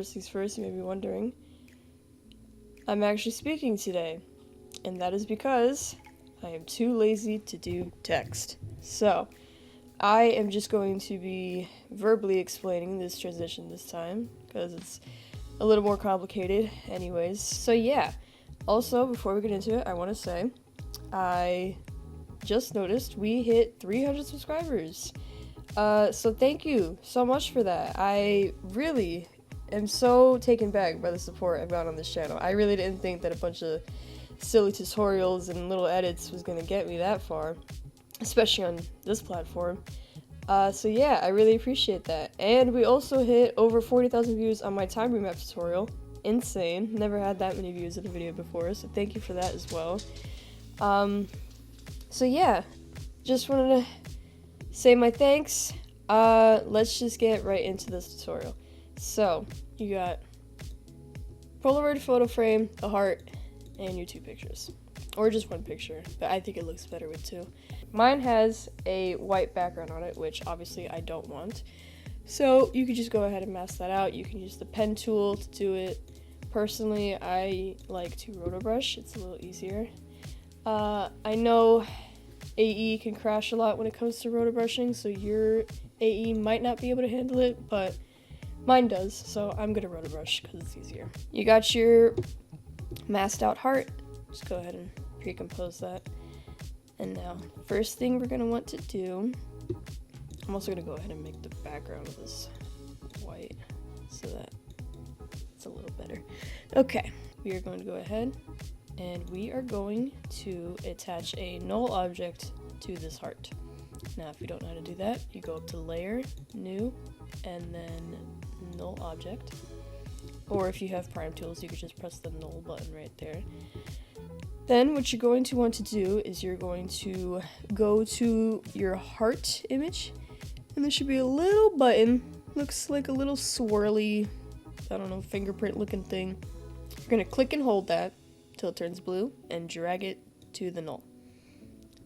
first things first, you may be wondering, I'm actually speaking today, and that is because I am too lazy to do text. So, I am just going to be verbally explaining this transition this time, because it's a little more complicated anyways. So yeah, also, before we get into it, I want to say, I just noticed we hit 300 subscribers. So thank you so much for that. I really am so taken back by the support I've got on this channel. I really didn't think that a bunch of silly tutorials and little edits was gonna get me that far, especially on this platform. So yeah, I really appreciate that. And we also hit over 40,000 views on my time remap tutorial. Insane. Never had that many views in a video before, so thank you for that as well. So yeah, just wanted to say my thanks. Let's just get right into this tutorial. So, you got Polaroid photo frame, a heart, and your 2 pictures. Or just 1 picture, but I think it looks better with 2. Mine has a white background on it, which obviously I don't want. So, you could just go ahead and mask that out. You can use the pen tool to do it. Personally, I like to roto brush. It's a little easier. I know AE can crash a lot when it comes to roto brushing, so your AE might not be able to handle it, but mine does, so I'm gonna roto brush because it's easier. You got your masked out heart. Just go ahead and pre-compose that. And now, first thing we're gonna want to do, I'm also gonna go ahead and make the background of this white so that it's a little better. Okay, we are going to go ahead and we are going to attach a null object to this heart. Now, if you don't know how to do that, you go up to Layer, New, and then Null Object. Or if you have Prime Tools, you could just press the Null button right there. Then what you're going to want to do is you're going to go to your heart image, and there should be a little button. Looks like a little swirly, I don't know, fingerprint looking thing. You're going to click and hold that till it turns blue and drag it to the null.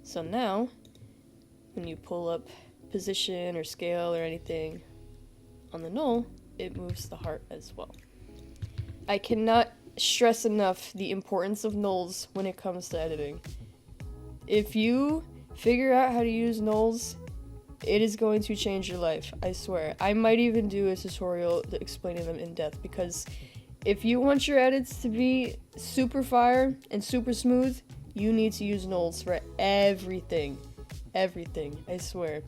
So now, when you pull up position or scale or anything on the null, it moves the heart as well. I cannot stress enough the importance of nulls when it comes to editing. If you figure out how to use nulls, it is going to change your life, I swear. I might even do a tutorial explaining them in depth, because if you want your edits to be super fire and super smooth, you need to use nulls for everything. Everything, I swear.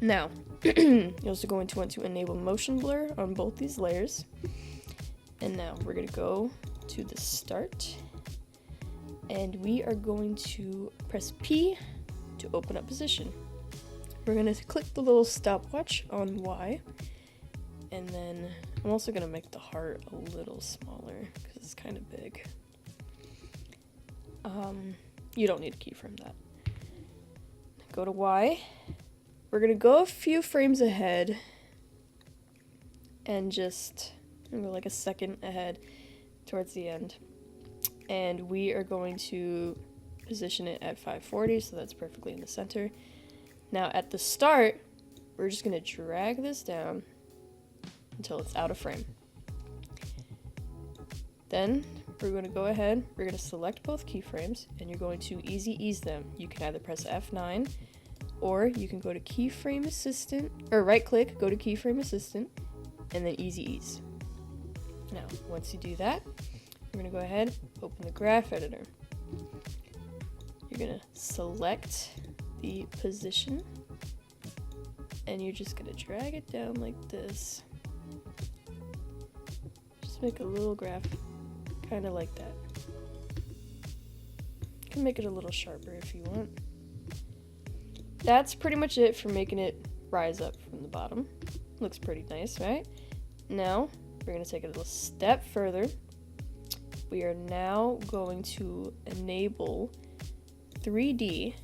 Now, you're also going to want to enable motion blur on both these layers. And now we're going to go to the start. And we are going to press P to open up position. We're going to click the little stopwatch on Y. And then I'm also going to make the heart a little smaller because it's kind of big. You don't need to keyframe that. Go to Y. We're going to go a few frames ahead and just go like a second ahead towards the end. And we are going to position it at 540, so that's perfectly in the center. Now at the start, we're just going to drag this down until it's out of frame. Then we're going to go ahead, we're going to select both keyframes, and you're going to easy ease them. You can either press F9, or you can go to keyframe assistant, or right click, go to keyframe assistant, and then easy ease. Now, once you do that, we're going to go ahead, open the graph editor. You're going to select the position, and you're just going to drag it down like this. Just make a little graph, kind of like that. You can make it a little sharper if you want. That's pretty much it for making it rise up from the bottom. Looks pretty nice, right? Now, we're going to take it a little step further. We are now going to enable 3D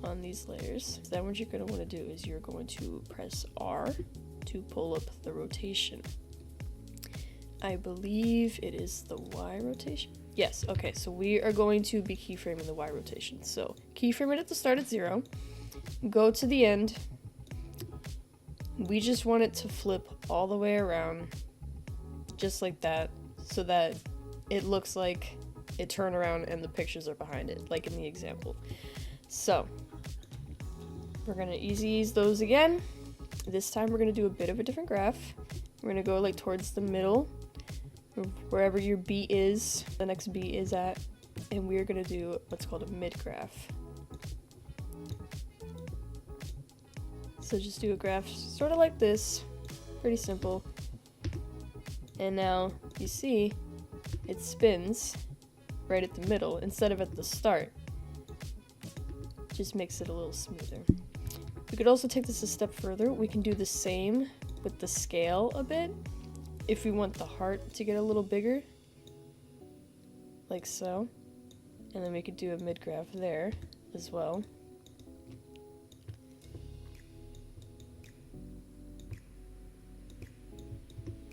on these layers. So then what you're going to want to do is you're going to press R to pull up the rotation. I believe it is the Y rotation. Yes, okay, so we are going to be keyframing the Y rotation. So keyframe it at the start at 0, go to the end. We just want it to flip all the way around just like that, so that it looks like it turned around and the pictures are behind it, like in the example. So we're gonna easy ease those again. This time we're gonna do a bit of a different graph. We're gonna go like towards the middle, wherever your B is, the next B is at, and we're gonna do what's called a mid graph. So just do a graph sort of like this, pretty simple. And now you see it spins right at the middle instead of at the start. Just makes it a little smoother. We could also take this a step further. We can do the same with the scale a bit if we want the heart to get a little bigger, like so. And then we could do a mid graph there as well.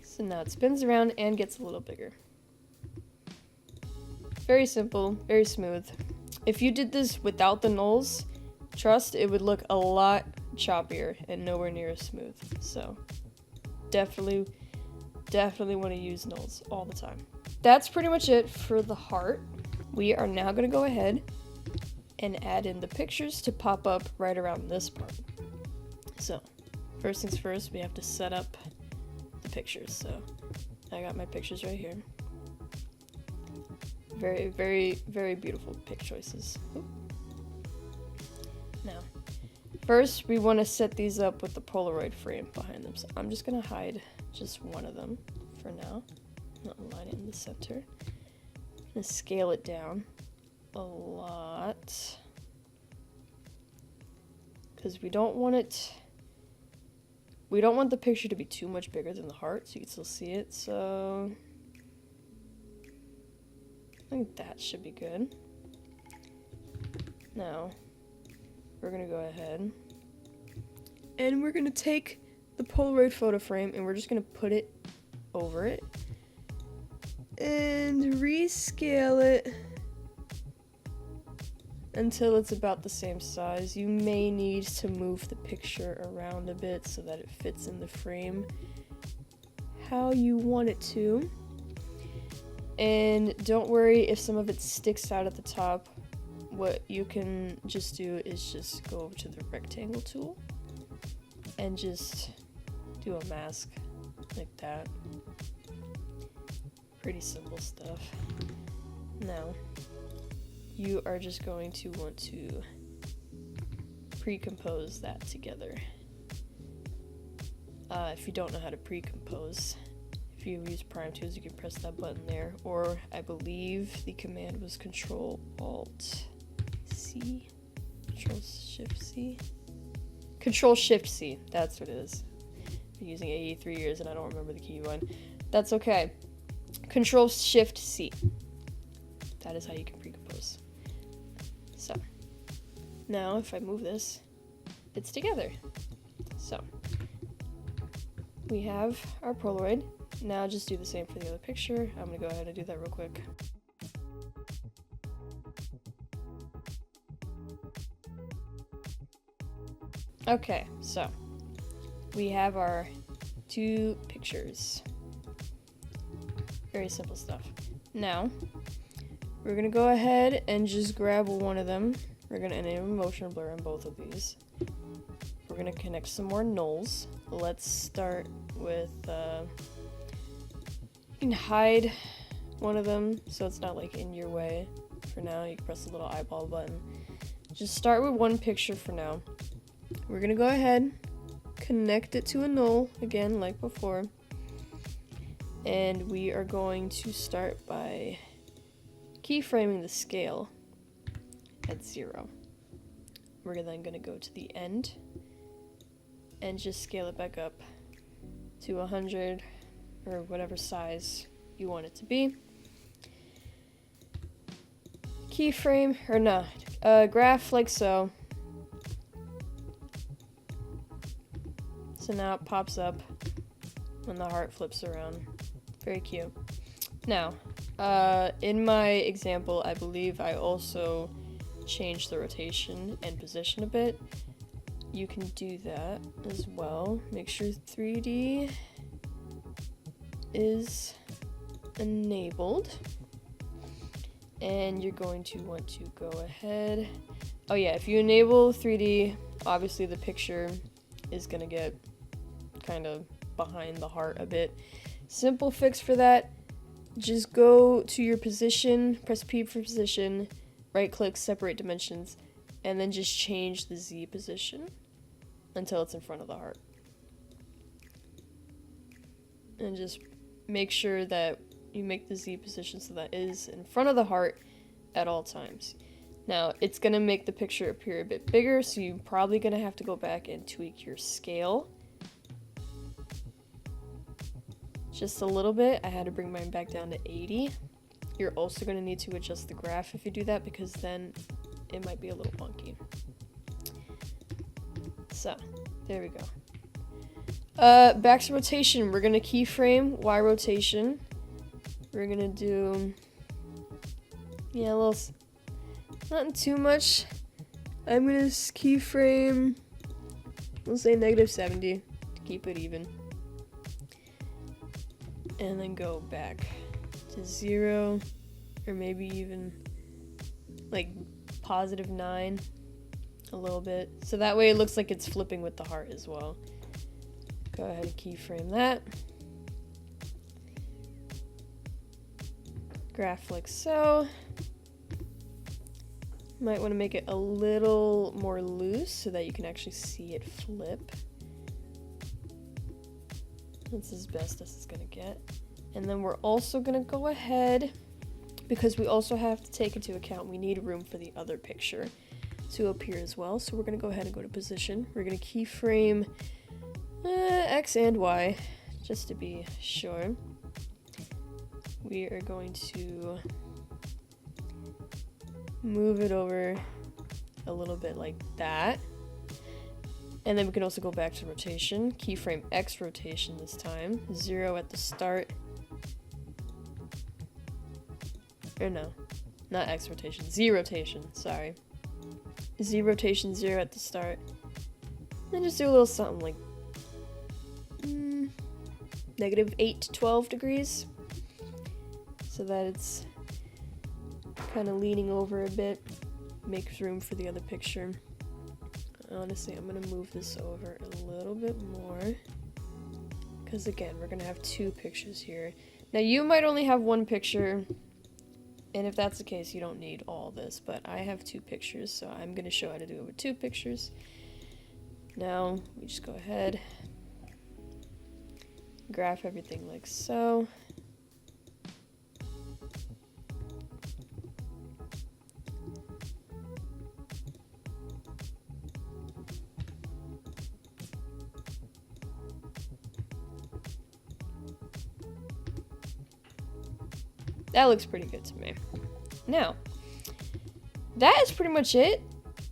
So now it spins around and gets a little bigger. Very simple, very smooth. If you did this without the nulls, trust it would look a lot choppier and nowhere near as smooth. So definitely want to use nulls all the time. That's pretty much it for the heart. We are now going to go ahead and add in the pictures to pop up right around this part. So first things first, we have to set up the pictures. So I got my pictures right here. Very, very, very beautiful pick choices. Ooh. Now, first we want to set these up with the Polaroid frame behind them. So I'm just going to hide just one of them for now. Not line it in the center. I'm going to scale it down a lot, because we don't want the picture to be too much bigger than the heart, so you can still see it. So I think that should be good. Now we're gonna go ahead and we're gonna take the Polaroid photo frame and we're just gonna put it over it and rescale it until it's about the same size. You may need to move the picture around a bit so that it fits in the frame how you want it to. And don't worry if some of it sticks out at the top. What you can just do is just go over to the rectangle tool and just do a mask like that. Pretty simple stuff. Now, you are just going to want to pre-compose that together. If you don't know how to pre-compose, if you use Prime Tools, you can press that button there, or I believe the command was Control-Alt-C? Control-Shift-C? Control-Shift-C, that's what it is. I've been using AE 3 years and I don't remember the key one. That's okay. Control-Shift-C. That is how you can pre-compose. So, now if I move this, it's together. So, we have our Polaroid. Now just do the same for the other picture. I'm gonna go ahead and do that real quick. Okay, so we have our two pictures. Very simple stuff. Now, we're gonna go ahead and just grab one of them. We're gonna enable motion blur on both of these. We're gonna connect some more nulls. Let's start with, you can hide one of them so it's not like in your way. For now, you can press the little eyeball button. Just start with one picture for now. We're gonna go ahead, connect it to a null, again, like before. And we are going to start by keyframing the scale at 0. We're then gonna go to the end and just scale it back up to 100 or whatever size you want it to be. Keyframe, or no, graph like so. So now it pops up when the heart flips around. Very cute. Now, in my example, I believe I also changed the rotation and position a bit. You can do that as well. Make sure 3D is enabled. And you're going to want to go ahead. Oh yeah, if you enable 3D, obviously the picture is gonna get kind of behind the heart a bit. Simple fix for that, just go to your position, press P for position, right click, separate dimensions, and then just change the Z position until it's in front of the heart. And just make sure that you make the Z position so that is in front of the heart at all times. Now, it's going to make the picture appear a bit bigger, so you're probably going to have to go back and tweak your scale. Just a little bit. I had to bring mine back down to 80. You're also going to need to adjust the graph if you do that, because then it might be a little wonky. So, there we go. Back to rotation. We're going to keyframe Y rotation. We're gonna do, yeah, a little, not too much. I'm gonna keyframe, we'll say -70 to keep it even. And then go back to 0, or maybe even like +9 a little bit. So that way it looks like it's flipping with the heart as well. Go ahead and keyframe that. Graph like so. Might want to make it a little more loose so that you can actually see it flip. That's as best as it's gonna get. And then we're also gonna go ahead, because we also have to take into account we need room for the other picture to appear as well. So we're gonna go ahead and go to position. We're gonna keyframe X and Y just to be sure. We are going to move it over a little bit like that. And then we can also go back to rotation. Keyframe X rotation this time. 0 at the start. Or no, not X rotation. Z rotation, sorry. Z rotation 0 at the start. Then just do a little something like -8 to 12 degrees. So that it's kind of leaning over a bit, makes room for the other picture. Honestly, I'm going to move this over a little bit more, because again, we're going to have 2 pictures here. Now, you might only have 1 picture, and if that's the case, you don't need all this, but I have 2 pictures, so I'm going to show how to do it with 2 pictures. Now, we just go ahead, graph everything like so. That looks pretty good to me. Now, that is pretty much it.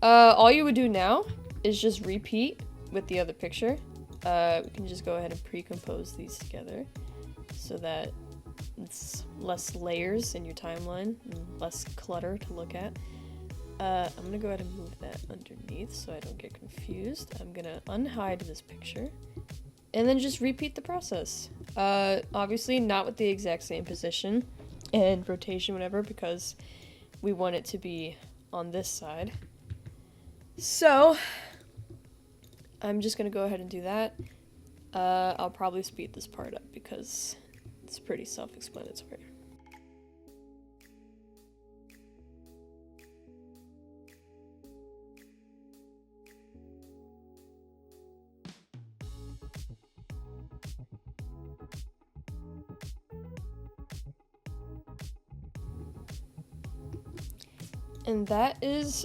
All you would do now is just repeat with the other picture. We can just go ahead and pre-compose these together so that it's less layers in your timeline and less clutter to look at. I'm gonna go ahead and move that underneath so I don't get confused. I'm gonna unhide this picture and then just repeat the process. Obviously not with the exact same position and rotation, whatever, because we want it to be on this side. So I'm just gonna go ahead and do that. I'll probably speed this part up because it's pretty self-explanatory. And that is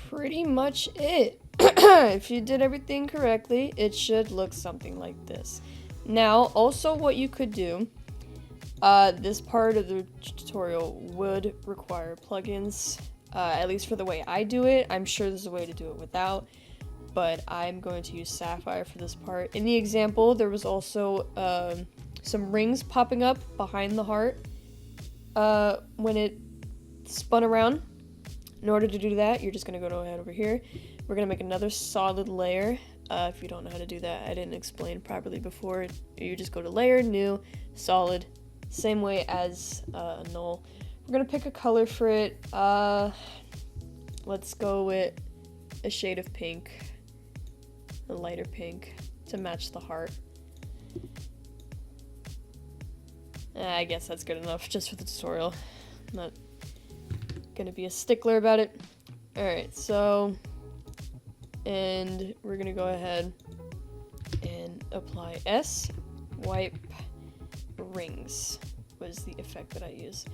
pretty much it. If you did everything correctly, it should look something like this. Now, also what you could do, this part of the tutorial would require plugins, at least for the way I do it. I'm sure there's a way to do it without, but I'm going to use Sapphire for this part. In the example, there was also some rings popping up behind the heart when it spun around. In order to do that, you're just going to go ahead over here. We're going to make another solid layer. If you don't know how to do that, I didn't explain properly before. You just go to Layer, New, solid, same way as a null. We're gonna pick a color for it. Let's go with a shade of pink, a lighter pink, to match the heart. I guess that's good enough just for the tutorial. I'm not gonna be a stickler about it. Alright, so, and we're gonna go ahead and apply S, wipe, rings was the effect that I use.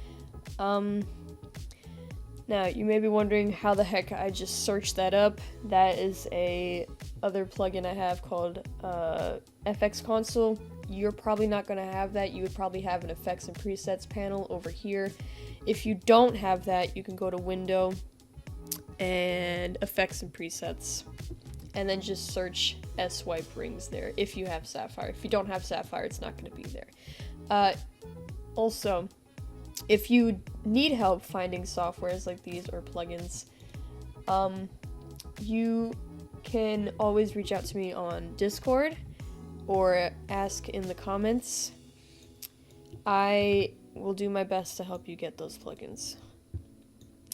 Now, you may be wondering how the heck I just searched that up. That is a other plugin I have called FX Console. You're probably not going to have that. You would probably have an effects and presets panel over here. If you don't have that, you can go to Window and Effects and Presets, and then just search S-Wipe Rings there if you have Sapphire. If you don't have Sapphire, it's not going to be there. Also, if you need help finding softwares like these or plugins, you can always reach out to me on Discord or ask in the comments. I will do my best to help you get those plugins.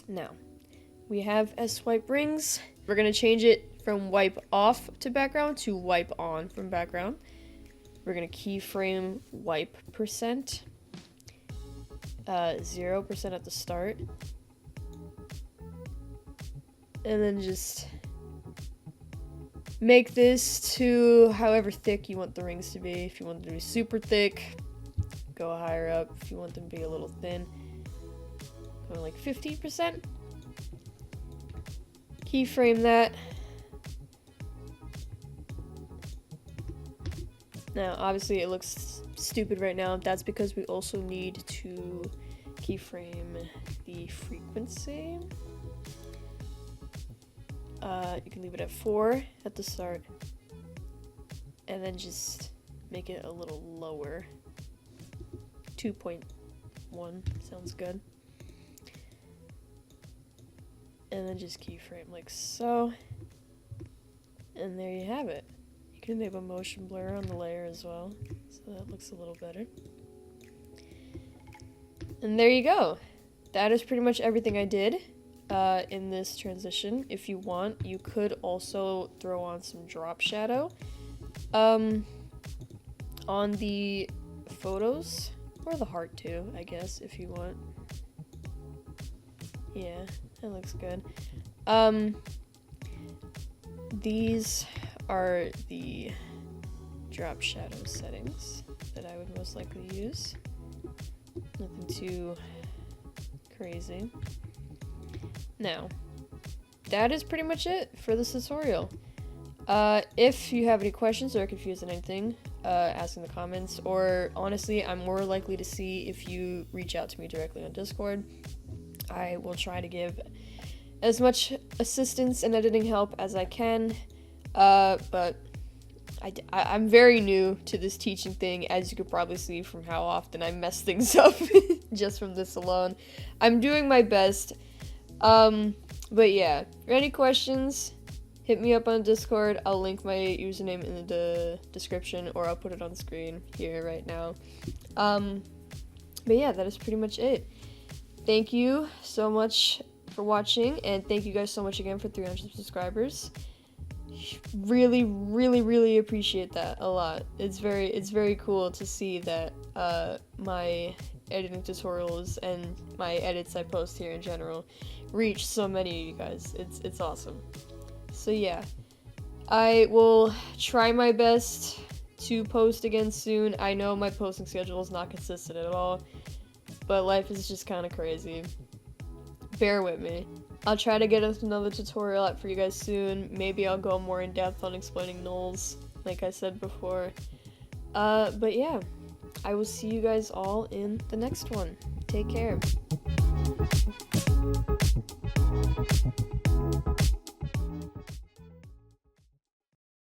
Now, we have S-Wipe Rings. We're going to change it from wipe off to background to wipe on from background. We're going to keyframe wipe %. 0% at the start, and then just make this to however thick you want the rings to be. If you want them to be super thick, go higher up. If you want them to be a little thin, go like 15%. Keyframe that. Now, obviously it looks stupid right now. That's because we also need to keyframe the frequency. You can leave it at 4 at the start, and then just make it a little lower. 2.1 sounds good. And then just keyframe like so. And there you have it. You can enable motion blur on the layer as well, so that looks a little better. And there you go. That is pretty much everything I did in this transition. If you want, you could also throw on some drop shadow on the photos, or the heart too, I guess, if you want. Yeah, that looks good. These are the drop shadow settings that I would most likely use. Nothing too crazy. Now, that is pretty much it for this tutorial. If you have any questions or are confused on anything, ask in the comments, or honestly, I'm more likely to see if you reach out to me directly on Discord. I will try to give as much assistance and editing help as I can, but I'm very new to this teaching thing, as you could probably see from how often I mess things up just from this alone. I'm doing my best, but yeah, for any questions, hit me up on Discord. I'll link my username in the description, or I'll put it on screen here right now. But yeah, that is pretty much it. Thank you so much for watching, and thank you guys so much again for 300 subscribers. Really, really, really appreciate that a lot. It's very cool to see that my editing tutorials and my edits I post here in general reach so many of you guys. It's awesome. So yeah, I will try my best to post again soon. I know my posting schedule is not consistent at all, but life is just kind of crazy. Bear with me. I'll try to get another tutorial out for you guys soon. Maybe I'll go more in depth on explaining nulls, like I said before. But yeah, I will see you guys all in the next one. Take care.